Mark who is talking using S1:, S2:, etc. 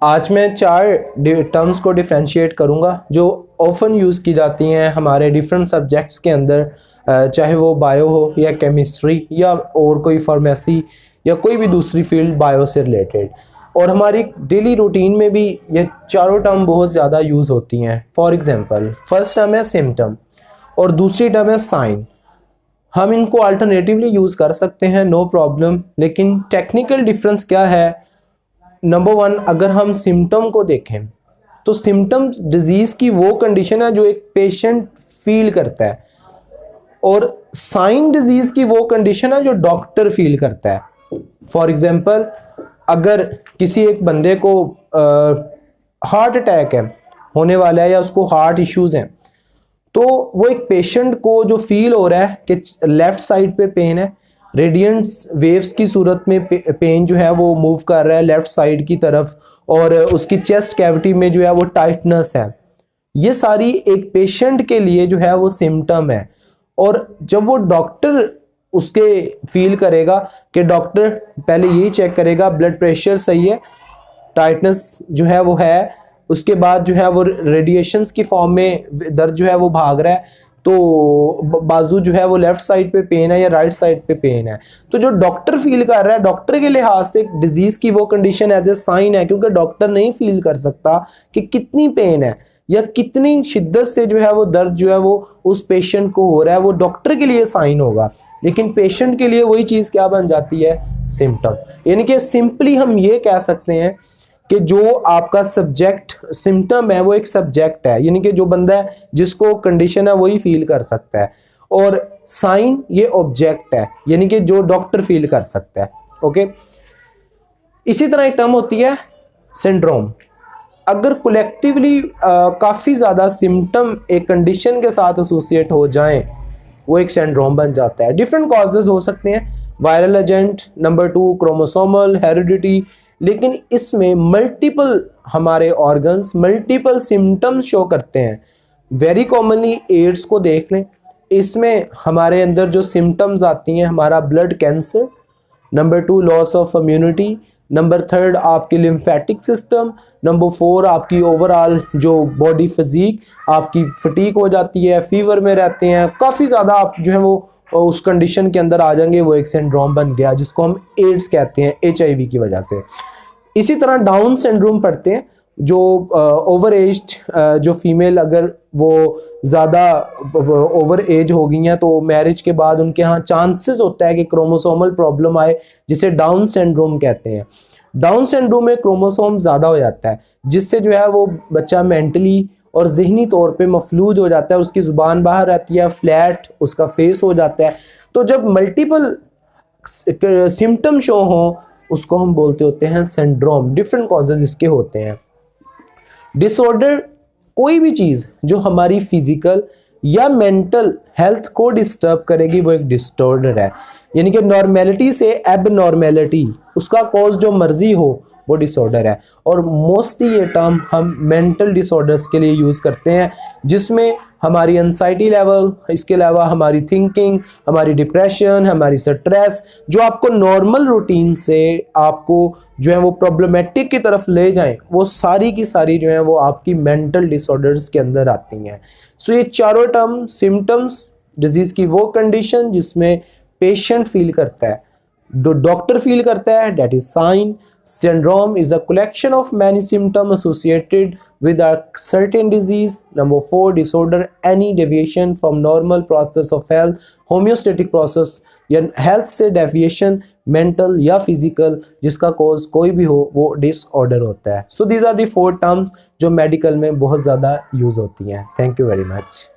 S1: आज मैं 4 टर्म्स को डिफ्रेंशिएट करूंगा जो ऑफन यूज़ की जाती हैं हमारे डिफरेंट सब्जेक्ट्स के अंदर, चाहे वो बायो हो या केमिस्ट्री या और कोई फार्मेसी या कोई भी दूसरी फील्ड बायो से रिलेटेड। और हमारी डेली रूटीन में भी ये चारों टर्म बहुत ज़्यादा यूज़ होती हैं। फॉर एग्जांपल, फर्स्ट टर्म है सिम्टम और दूसरी टर्म है साइन। हम इनको अल्टरनेटिवली यूज़ कर सकते हैं, नो प्रॉब्लम, लेकिन टेक्निकल डिफरेंस क्या है? नंबर 1, अगर हम सिम्टम को देखें तो सिम्टम्स डिजीज़ की वो कंडीशन है जो एक पेशेंट फील करता है, और साइन डिजीज़ की वो कंडीशन है जो डॉक्टर फील करता है। फॉर एग्जांपल, अगर किसी एक बंदे को हार्ट अटैक है होने वाला है या उसको हार्ट इश्यूज़ हैं, तो वो एक पेशेंट को जो फील हो रहा है कि लेफ़्ट साइड पे पेन है, रेडियंट्स वेव्स की सूरत में पेन जो है वो मूव कर रहा है लेफ़्ट साइड की तरफ, और उसकी चेस्ट कैविटी में जो है वो टाइटनेस है। ये सारी एक पेशेंट के लिए जो है वो सिम्टम है। और जब वो डॉक्टर उसके फील करेगा कि डॉक्टर पहले यही चेक करेगा ब्लड प्रेशर सही है, टाइटनेस जो है वो है, उसके बाद जो है वो रेडिएशंस की फॉर्म में दर्द जो है वो भाग रहा है, तो बाजू जो है वो लेफ्ट साइड पे पेन है या राइट साइड पे पेन है, तो जो डॉक्टर फील कर रहा है, डॉक्टर के लिहाज से डिजीज की वो कंडीशन एज ए साइन है, क्योंकि डॉक्टर नहीं फील कर सकता कि कितनी पेन है या कितनी शिद्दत से जो है वो दर्द जो है वो उस पेशेंट को हो रहा है। वो डॉक्टर के लिए साइन होगा, लेकिन पेशेंट के लिए वही चीज़ क्या बन जाती है? सिम्टम। यानी कि सिंपली हम ये कह सकते हैं कि जो आपका सब्जेक्ट सिम्टम है वो एक सब्जेक्ट है, यानी कि जो बंदा है जिसको कंडीशन है वही फील कर सकता है, और साइन ये ऑब्जेक्ट है, यानी कि जो डॉक्टर फील कर सकता है। ओके, इसी तरह एक टर्म होती है सिंड्रोम। अगर कलेक्टिवली काफ़ी ज़्यादा सिम्टम एक कंडीशन के साथ एसोसिएट हो जाएं, वो एक सिंड्रोम बन जाता है। डिफरेंट कॉजेज हो सकते हैं, viral agent, number 2 chromosomal, heredity, लेकिन इसमें मल्टीपल हमारे ऑर्गन्स मल्टीपल सिम्टम्स शो करते हैं। वेरी कॉमनली एड्स को देख लें, इसमें हमारे अंदर जो सिम्टम्स आती हैं, हमारा blood cancer, number 2 loss of immunity, number 3 आपकी लिम्फेटिक सिस्टम, नंबर 4 आपकी ओवरऑल जो बॉडी फिजिक आपकी फटीक हो जाती है, फीवर में रहते हैं, काफ़ी ज़्यादा आप जो है वो उस कंडीशन के अंदर आ जाएंगे, वो एक सिंड्रोम बन गया जिसको हम एड्स कहते हैं HIV की वजह से। इसी तरह डाउन सिंड्रोम पढ़ते हैं, जो ओवर एज्ड जो फीमेल अगर वो ज़्यादा ओवर एज हो गई हैं तो मैरिज के बाद उनके यहाँ चांसेस होता है कि क्रोमोसोमल प्रॉब्लम आए, जिसे डाउन सिंड्रोम कहते हैं। डाउन सिंड्रोम में क्रोमोसोम ज़्यादा हो जाता है, जिससे जो है वो बच्चा मेंटली और ज़हनी तौर पे मफलूज हो जाता है, उसकी ज़ुबान बाहर रहती है, फ्लैट उसका फेस हो जाता है। तो जब मल्टीपल सिम्टम शो हों उसको हम बोलते होते हैं सिंड्रोम। डिफरेंट कॉजेज इसके होते हैं। डिसऑर्डर, कोई भी चीज़ जो हमारी फिजिकल या मेंटल हेल्थ को डिस्टर्ब करेगी वो एक डिसऑर्डर है, यानी कि नॉर्मेलिटी से एबनॉर्मेलिटी, उसका कॉज जो मर्जी हो वो डिसऑर्डर है। और मोस्टली ये टर्म हम मेंटल डिसऑर्डर्स के लिए यूज़ करते हैं, जिसमें हमारी एंजाइटी लेवल, इसके अलावा हमारी थिंकिंग, हमारी डिप्रेशन, हमारी स्ट्रेस, जो आपको नॉर्मल रूटीन से आपको जो है वो प्रॉब्लमेटिक की तरफ ले जाएं, वो सारी की सारी जो है वो आपकी मेंटल डिसऑर्डर्स के अंदर आती हैं। सो ये चारों टर्म, सिम्टम्स डिजीज़ की वो कंडीशन जिसमें पेशेंट फील करता है, डॉक्टर फील करता है, that is sign. Syndrome is the collection of many symptoms associated with a certain disease. Number 4, disorder, any deviation from normal process of health, homeostatic process या health से deviation, mental या physical, जिसका cause कोई भी हो वो disorder होता है। So these are the 4 terms जो medical में बहुत ज़्यादा use होती हैं। Thank you very much.